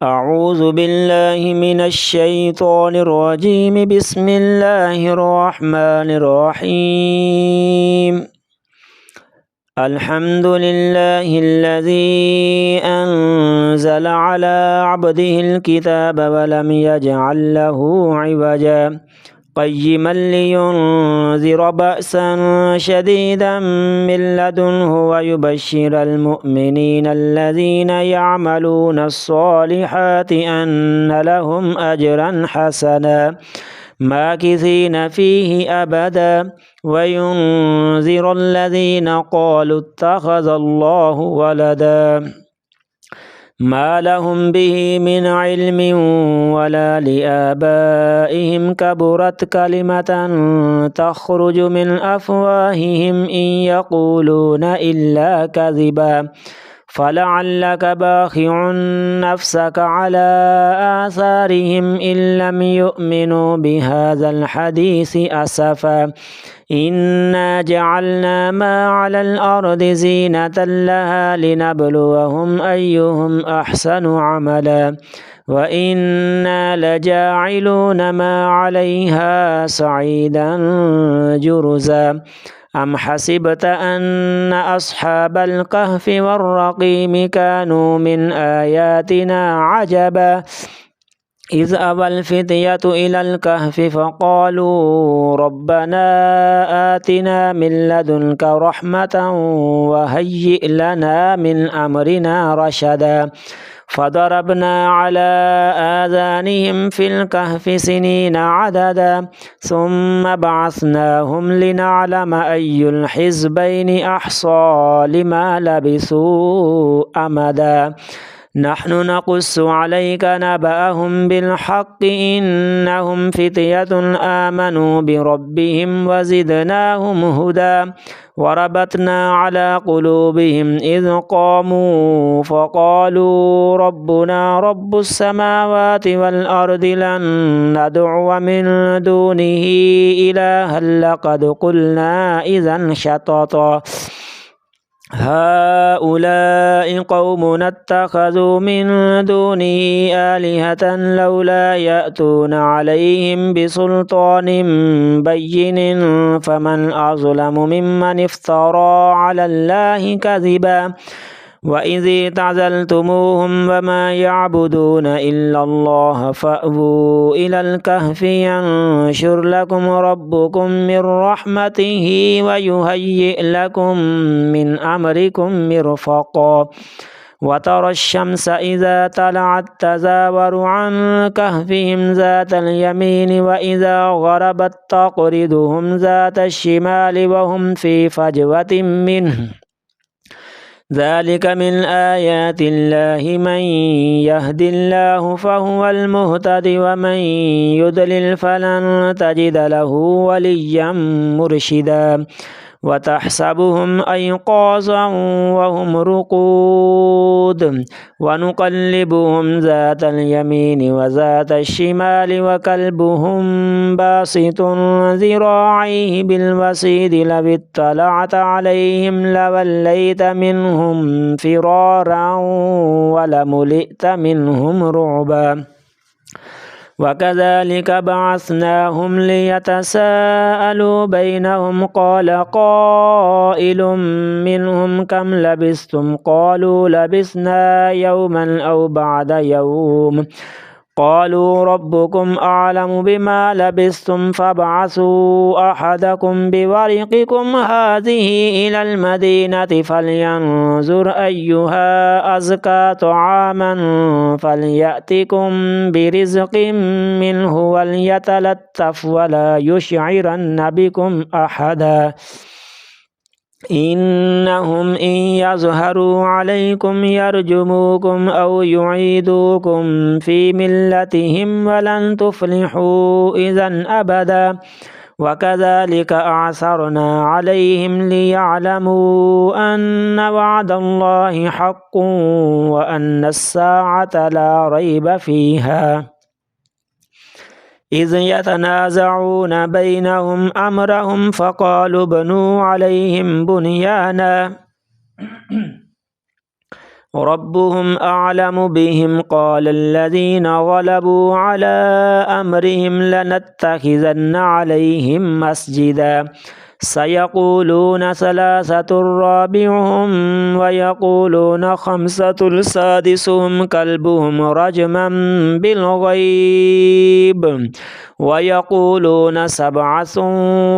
أعوذ بالله من الشيطان الرجيم. بسم الله الرحمن الرحيم. الحمد لله الذي أنزل على عبده الكتاب ولم يجعل له عوجا قيما لينذر بأسا شديدا من لدنه ويبشر المؤمنين الذين يعملون الصالحات أن لهم أجرا حسنا ماكثين فيه أبدا وينذر الذين قالوا اتخذ الله ولدا ما لهم به من علم ولا لآبائهم كبرت كلمة تخرج من أفواههم إن يقولون إلا كذبا فلعلك باخع نفسك على آثارهم إن لم يؤمنوا بهذا الحديث أسفا إنا جعلنا ما على الأرض زينة لها لنبلوهم أيهم أحسن عملا وإنا لجاعلون ما عليها صعيدا جرزا أم حسبت أن أصحاب الكهف والرقيم كانوا من آياتنا عجبا إذ أوى الفتية إلى الكهف فقالوا ربنا آتنا من لدنك رحمة وهيئ لنا من أمرنا رشدا فضربنا على آذانهم في الكهف سنين عددا ثم بعثناهم لنعلم أي الحزبين أحصى لما لبثوا أمدا نحن نقص عليك نبأهم بالحق إنهم فتية آمنوا بربهم وزدناهم هدى وربطنا على قلوبهم إذ قاموا فقالوا ربنا رب السماوات والأرض لن ندعو من دونه إلها لقد قلنا إذا شططا هؤلاء قومنا اتخذوا من دونه آلهة لولا يأتون عليهم بسلطان بين فمن أظلم ممن افترى على الله كذبا وإذ اعتزلتموهم وما يعبدون إلا الله فأووا إلى الكهف ينشر لكم ربكم من رحمته ويهيئ لكم من أمركم مرفقا وترى الشمس إذا طلعت تزاور عن كهفهم ذات اليمين وإذا غربت تقرضهم ذات الشمال وهم في فجوة منه ذلك من آيات الله من يهد الله فهو المهتد ومن يضلل فلن تجد له وليا مرشدا وتحسبهم أيقاظا وهم رقود ونقلبهم ذات اليمين وذات الشمال وكلبهم باسط ذراعيه بالوسيد لو اطلعت عليهم لوليت منهم فرارا ولملئت منهم رعبا وكذلك بعثناهم ليتساءلوا بينهم قال قائل منهم كم لبثتم قالوا لبثنا يوما أو بعد يوم قالوا ربكم أعلم بما لبثتم فابعثوا أحدكم بورقكم هذه إلى المدينة فلينظر أيها أزكى طعاما فليأتكم برزق منه وليتلطف ولا يشعرن بكم أحدا إنهم إن يظهروا عليكم يرجموكم أو يعيدوكم في ملتهم ولن تفلحوا إذا أبدا وكذلك أعثرنا عليهم ليعلموا أن وعد الله حق وأن الساعة لا ريب فيها إذ يتنازعون بينهم أمرهم فقالوا ابنوا عليهم بنيانا ربهم أعلم بهم قال الذين غلبوا على أمرهم لنتخذن عليهم مسجدا سيقولون ثلاثة رابعهم ويقولون خمسة سادسهم كلبهم رجما بالغيب ويقولون سبعة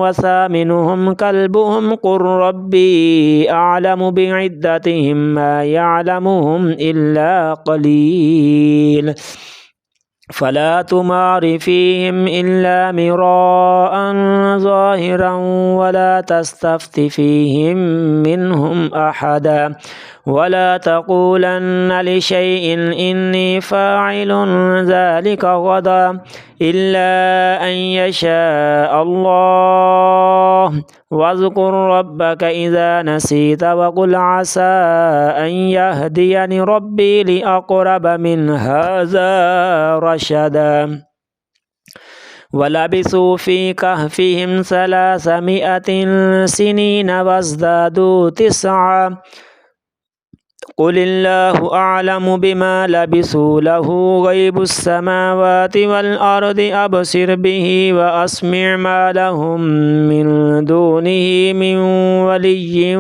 وثامنهم كلبهم قل ربي أعلم بعدتهم ما يعلمهم إلا قليل فلا تمار فيهم إلا مراء ظاهرا ولا تستفت فيهم منهم أحدا ولا تقولن لشيء إني فاعل ذلك غدا إلا أن يشاء الله واذكر ربك إذا نسيت وقل عسى أن يهديني ربي لأقرب من هذا رشدا ولبثوا في كهفهم 300 سنين وازدادوا 9 قل الله أعلم بما لبثوا له غيب السماوات والأرض أبصر به وأسمع ما لهم من دونه من ولي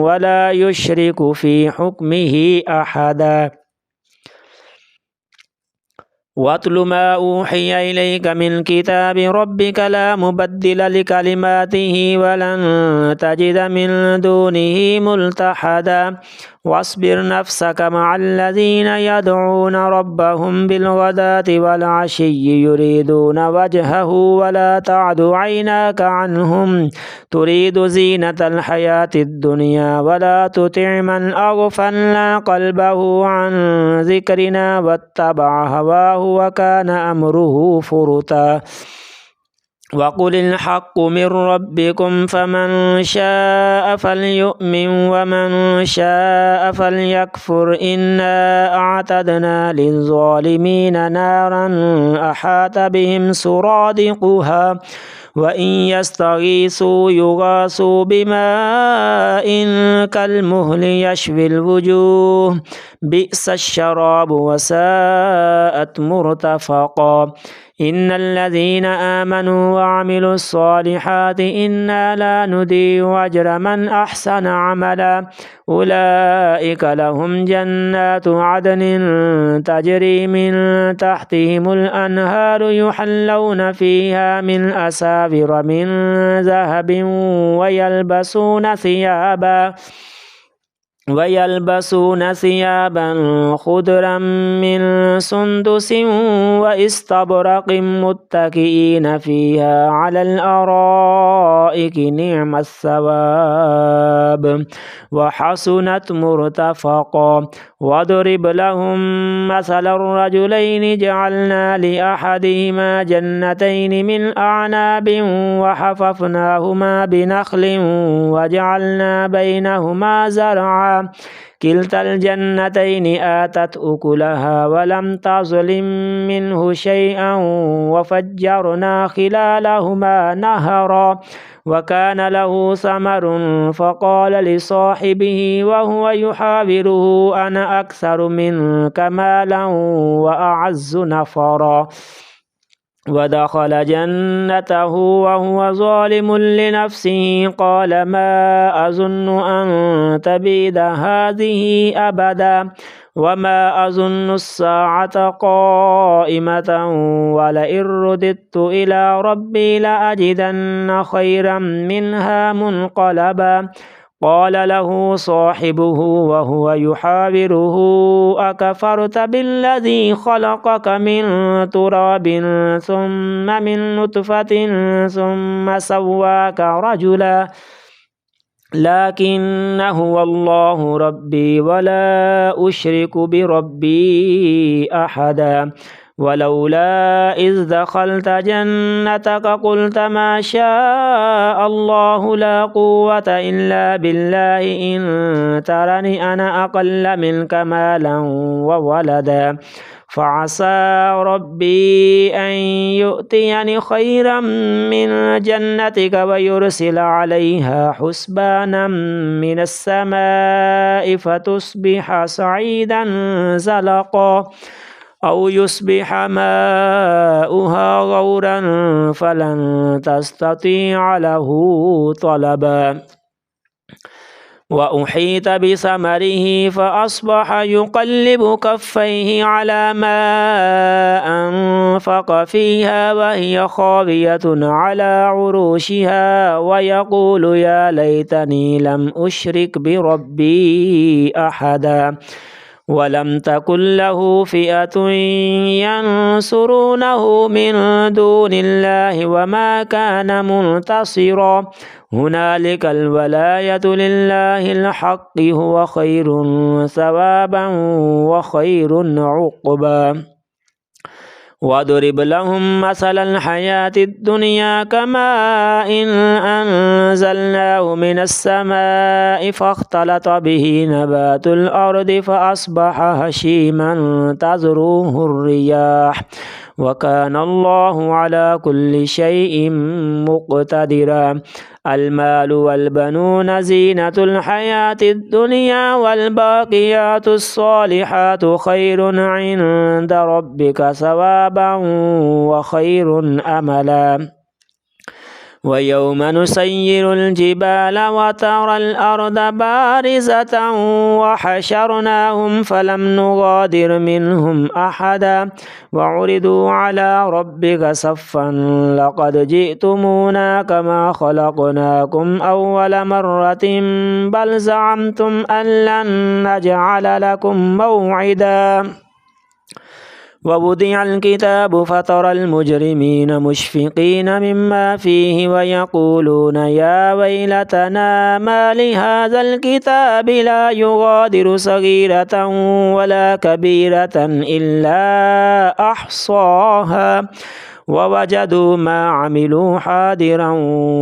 ولا يشرك في حكمه أحدا واتل ما أوحي إليك من كتاب ربك لا مبدل لكلماته ولن تجد من دونه ملتحدا واصبر نفسك مع الذين يدعون ربهم بالغداة والعشي يريدون وجهه ولا تعد عيناك عنهم تريد زينة الحياة الدنيا ولا تطع من أغفلنا قلبه عن ذكرنا واتبع هواه وكان أمره فرطا وقل الحق من ربكم فمن شاء فليؤمن ومن شاء فليكفر إنا أعتدنا للظالمين نارا أحاط بهم سرادقها وإن يستغيثوا يغاثوا بماء كالمهل يشوي الوجوه بئس الشراب وساءت مرتفقا إن الذين آمنوا وعملوا الصالحات إنا لا نضيع أجر من أحسن عملا أولئك لهم جنات عدن تجري من تحتهم الأنهار يحلون فيها من أساور من ذهب ويلبسون ثيابا خضرا من سندس واستبرق متكئين فيها على الأرائك نعم الثواب وحسنت مرتفقا واضرب لهم مثل الرجلين جعلنا لأحدهما جنتين من أعناب وحففناهما بنخل وجعلنا بينهما زرعا كلتا الجنتين آتت أكلها ولم تظلم منه شيئا وفجرنا خلالهما نهرا وكان له ثمر فقال لصاحبه وهو يحاوره أنا أكثر منك مالا وأعز نفرا ودخل جنته وهو ظالم لنفسه قال ما أظن أن تبيد هذه أبدا وما أظن الساعة قائمة ولئن رددت إلى ربي لأجدن خيرا منها منقلبا قال له صاحبه وهو يحاوره أكفرت بالذي خلقك من تراب ثم من نطفة ثم سواك رجلا لكن هو الله ربي ولا أشرك بربي أحدا ولولا إذ دخلت جنتك قلت ما شاء الله لا قوة إلا بالله إن ترني أنا أقل منك مالا وولدا فعسى ربي أن يؤتيني خيرا من جنتك ويرسل عليها حسبانا من السماء فتصبح صعيدا زلقا أو يصبح ماؤها غورا فلن تستطيع له طلبا وأحيط بثمره فأصبح يقلب كفيه على ما أنفق فيها وهي خاوية على عروشها ويقول يا ليتني لم أشرك بربي أحدا ولم تكن له فئة ينصرونه من دون الله وما كان منتصرا هنالك الولاية لله الحق هو خير ثوابا وخير عقبا واضرب لهم مثل الحياة الدنيا كماء إن أنزلناه من السماء فاختلط به نبات الأرض فأصبح هشيما تذروه الرياح وكان الله على كل شيء مقتدرا المال والبنون زينة الحياة الدنيا والباقيات الصالحات خير عند ربك ثوابا وخير أملا ويوم نسير الجبال وترى الأرض بارزة وحشرناهم فلم نغادر منهم أحدا وعرضوا على ربك صفا لقد جئتمونا كما خلقناكم أول مرة بل زعمتم أن لن نجعل لكم موعدا ووضع الكتاب فترى المجرمين مشفقين مما فيه ويقولون يا ويلتنا ما لهذا الكتاب لا يغادر صغيرة ولا كبيرة إلا أحصاها ووجدوا ما عملوا حاضرا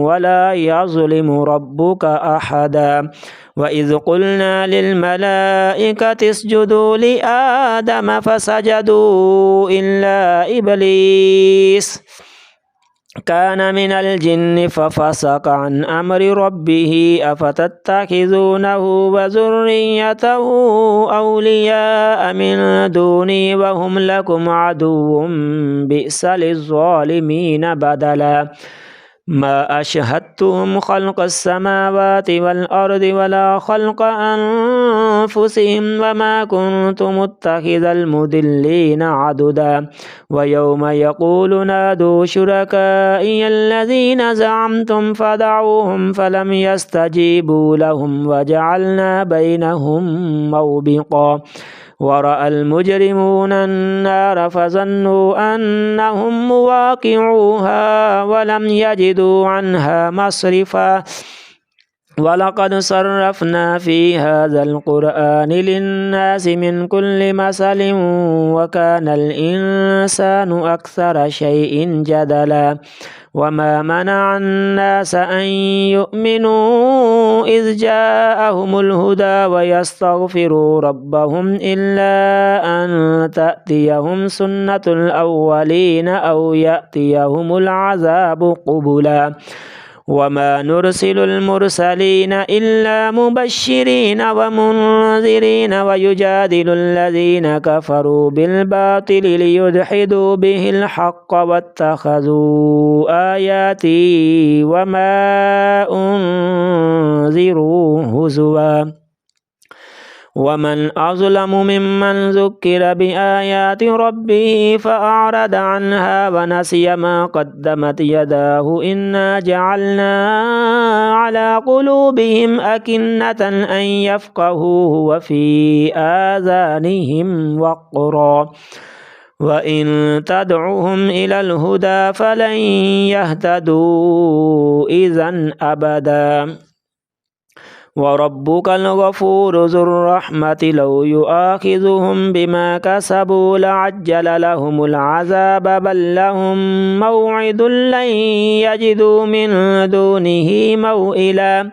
ولا يظلم ربك أحدا وإذ قلنا للملائكة اسجدوا لآدم فسجدوا إلا إبليس كان من الجن ففسق عن أمر ربه أفتتخذونه وذريته أولياء من دوني وهم لكم عدو بئس للظالمين بدلا ما أشهدتهم خلق السماوات والأرض ولا خلق أنفسهم وما كنت متخذ المضلين عضدا ويوم يقول نادوا شركائي الذين زعمتم فدعوهم فلم يستجيبوا لهم وجعلنا بينهم موبقا ورأى المجرمون النار فظنوا أنهم مواقعوها ولم يجدوا عنها مصرفا ولقد صرفنا في هذا القرآن للناس من كل مثل وكان الإنسان أكثر شيء جدلا وما منع الناس أن يؤمنوا إذ جاءهم الهدى ويستغفروا ربهم إلا أن تأتيهم سنة الأولين أو يأتيهم العذاب قبلا وما نرسل المرسلين إلا مبشرين ومنذرين ويجادل الذين كفروا بالباطل ليدحضوا به الحق واتخذوا آياتي وما أنذروا هزوا ومن أظلم ممن ذكر بآيات ربه فأعرض عنها ونسي ما قدمت يداه إنا جعلنا على قلوبهم أكنة أن يفقهوه وفي آذانهم وقرا وإن تدعهم إلى الهدى فلن يهتدوا إذا أبدا وربك الغفور ذو الرحمة لو يؤاخذهم بما كسبوا لعجل لهم العذاب بل لهم موعد لن يجدوا من دونه موئلا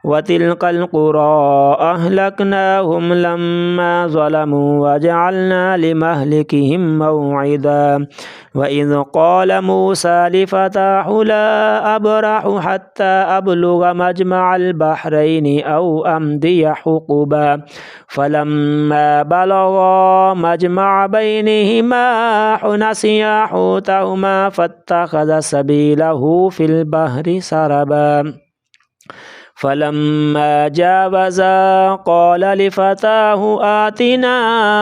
وتلك القرى أهلكناهم لما ظلموا وجعلنا لمهلكهم موعدا وإذ قال موسى لفتاه لا أبرح حتى أبلغ مجمع البحرين أو أمضي حقبا فلما بلغا مجمع بينهما نسيا حوتهما فاتخذ سبيله في البحر سربا فلما جاوزا قال لفتاه آتنا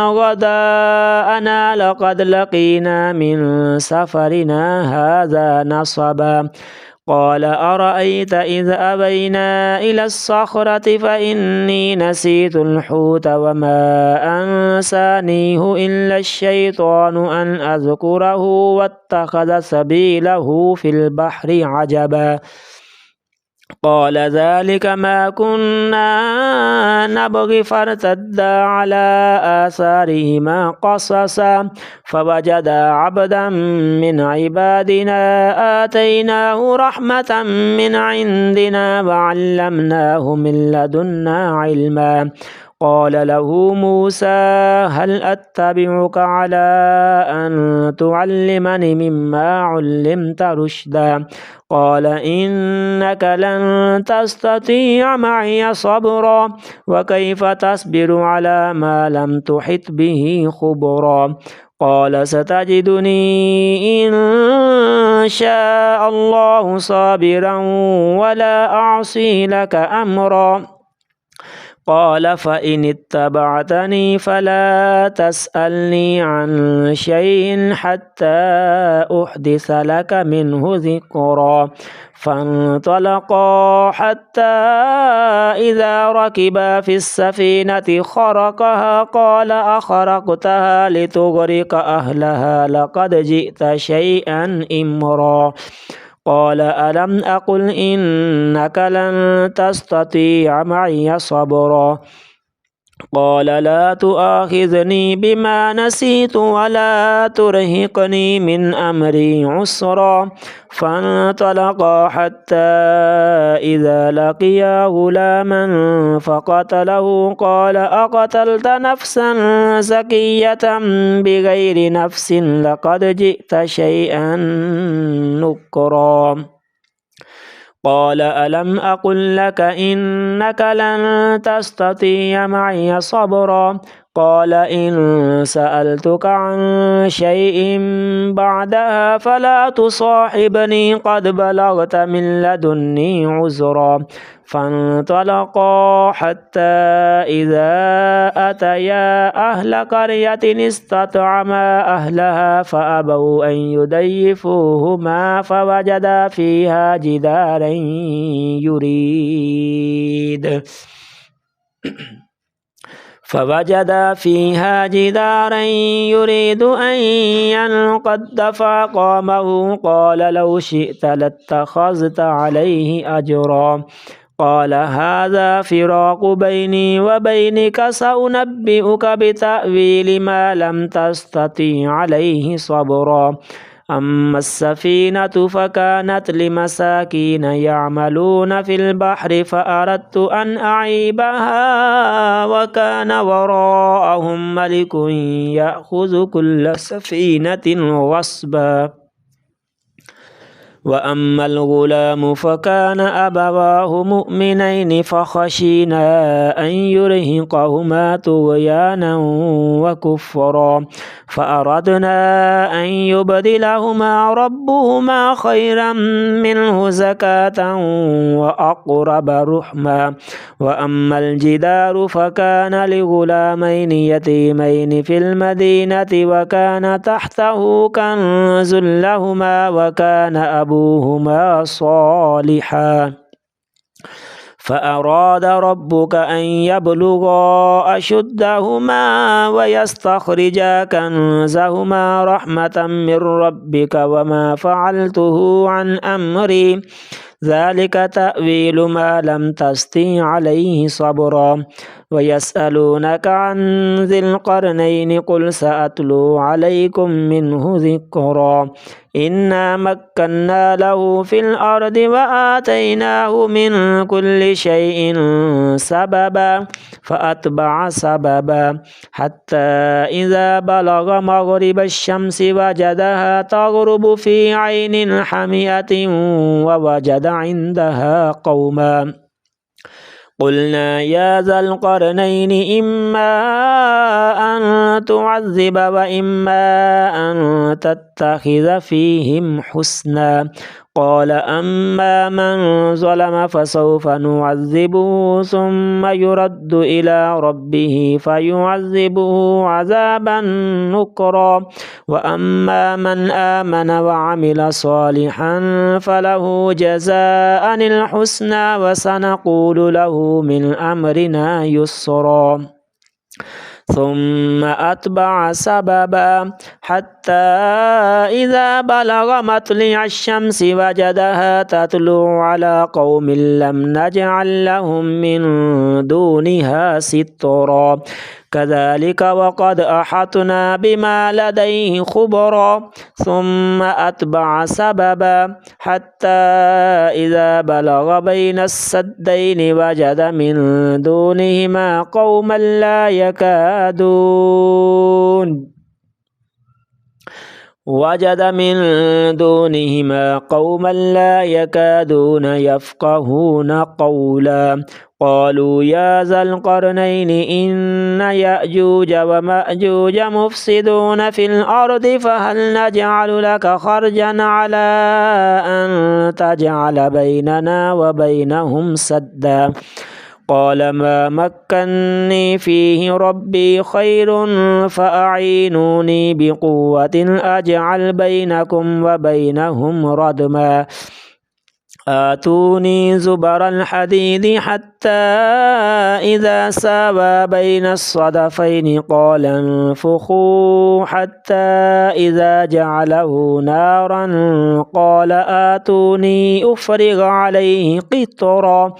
غداءنا لقد لقينا من سفرنا هذا نصبا قال أرأيت إذ أبينا إلى الصخرة فإني نسيت الحوت وما أنسانيه إلا الشيطان أن أذكره واتخذ سبيله في البحر عجبا قال ذلك ما كنا نبغي فارتدا على آثارهما قصصا فوجدا عبدا من عبادنا آتيناه رحمة من عندنا وعلمناه من لدنا علما قال له موسى هل أتبعك على أن تعلمني مما علمت رشدا قال إنك لن تستطيع معي صبرا وكيف تصبر على ما لم تحط به خبرا قال ستجدني إن شاء الله صابرا ولا أعصي لك أمرا قال فإن اتبعتني فلا تسألني عن شيء حتى أحدث لك منه ذكرا فانطلقا حتى إذا ركبا في السفينة خرقها قال أخرقتها لتغرق أهلها لقد جئت شيئا إمرا قال ألم أقل إنك لن تستطيع معي صبرا قال لا تؤاخذني بما نسيت ولا ترهقني من أمري عسرا فانطلقا حتى إذا لقيا غلاما فقتله قال أقتلت نفسا زكية بغير نفس لقد جئت شيئا نكرا قال ألم أقل لك إنك لن تستطيع معي صبرا قال إن سألتك عن شيء بعدها فلا تصاحبني قد بلغت من لدني عذرا فانطلقا حتى إذا أتيا أهل قرية استطعما أهلها فأبوا أن يضيفوهما فوجدا فيها جدارا يريد أن ينقض فأقامه قال لو شئت لاتخذت عليه أجرا قال هذا فراق بيني وبينك سأنبئك بتأويل ما لم تستطيع عليه صبرا أما السفينة فكانت لمساكين يعملون في البحر فأردت أن أعيبها وكان وراءهم ملك يأخذ كل سفينة غصبا وأما الغلام فكان أبواه مؤمنين فخشينا أن يرهقهما طغيانا وكفرا فأردنا أن يبدلهما ربهما خيرا منه زكاة وأقرب رحما وأما الجدار فكان لغلامين يتيمين في المدينة وكان تحته كنز لهما وكان أبوهما صالحا فأراد ربك أن يبلغا أشدهما ويستخرجا كنزهما رحمة من ربك وما فعلته عن أمري ذلك تأويل ما لم تستطع عليه صبرا ويسألونك عن ذي القرنين قل سأتلو عليكم منه ذكرا إنا مكنا له في الأرض وآتيناه من كل شيء سببا فأتبع سببا حتى إذا بلغ مغرب الشمس وجدها تغرب في عين حمئة ووجد عندها قوما قلنا يا ذا القرنين إما أن تعذب وإما أن تتخذ فيهم حسنا قال أما من ظلم فسوف نعذبه ثم يرد إلى ربه فيعذبه عذابا نكرا وأما من آمن وعمل صالحا فله جزاء الحسنى وسنقول له من أمرنا يسرا ثم أتبع سببا حتى إذا بلغ مطلع الشمس وجدها تطلع على قوم لم نجعل لهم من دونها سترا كذلك وقد أحطنا بما لديه خبرا ثم أتبع سببا حتى إذا بلغ بين السدين وجد من دونهما قوما لا يكادون يفقهون قولا قالوا يا ذا القرنين إن يأجوج ومأجوج مفسدون في الأرض فهل نجعل لك خرجا على أن تجعل بيننا وبينهم سدا قال ما مكني فيه ربي خير فأعينوني بقوة أجعل بينكم وبينهم ردما آتوني زبر الحديد حتى إذا ساوى بين الصدفين قال انفخوا حتى إذا جعله نارا قال آتوني أفرغ عليه قطرا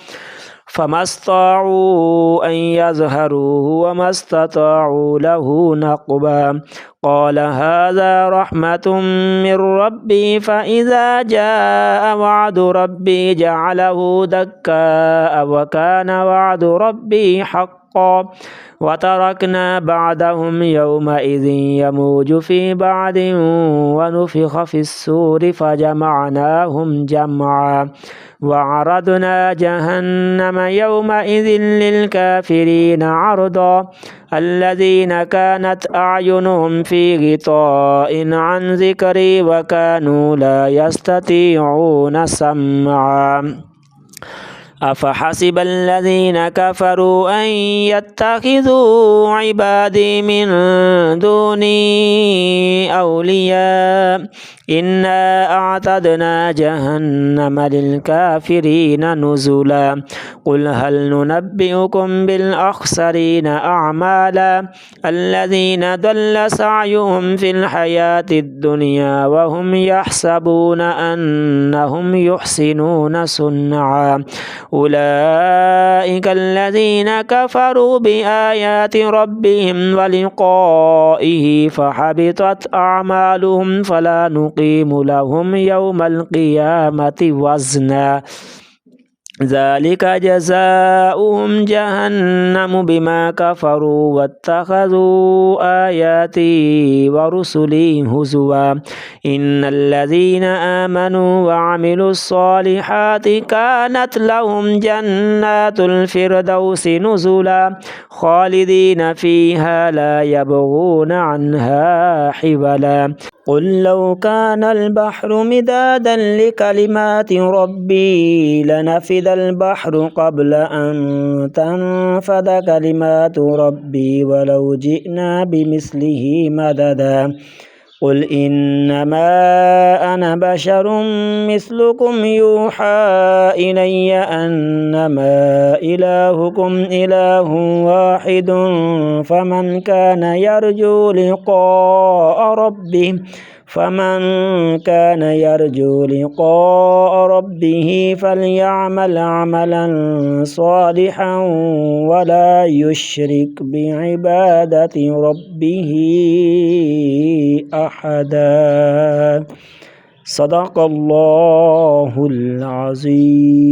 فما استطاعوا أن يظهروه وما استطاعوا له نقبا قال هذا رحمة من ربي فإذا جاء وعد ربي جعله دكاء وكان وعد ربي حقا وتركنا بعدهم يومئذ يموج في بعد ونفخ في السور فجمعناهم جمعا وعرضنا جهنم يومئذ للكافرين عرضا الذين كانت أعينهم في غطاء عن ذكري وكانوا لا يستطيعون سمعا أفحسب الذين كفروا أن يتخذوا عبادي من دوني أولياء إنا أعتدنا جهنم للكافرين نزلا قل هل ننبئكم بالأخسرين أعمالا الذين ضل سعيهم في الحياة الدنيا وهم يحسبون أنهم يحسنون صنعا أولئك الذين كفروا بآيات ربهم ولقائه فحبطت أعمالهم فلا نقيم لهم يوم القيامة وزنا ذلك جزاؤهم جهنم بما كفروا واتخذوا آياتي ورسلي هزوا إن الذين آمنوا وعملوا الصالحات كانت لهم جنات الفردوس نزلا خالدين فيها لا يبغون عنها حولا قل لو كان البحر مدادا لكلمات ربي لنفد البحر قبل أن تنفد كلمات ربي ولو جئنا بمثله مددا قل إنما أنا بشر مثلكم يوحى إلي أنما إلهكم إله واحد فمن كان يرجو لقاء ربه فمن كان يرجو لقاء ربه فليعمل عملا صالحا ولا يشرك بعبادة ربه أحدا. صدق الله العظيم.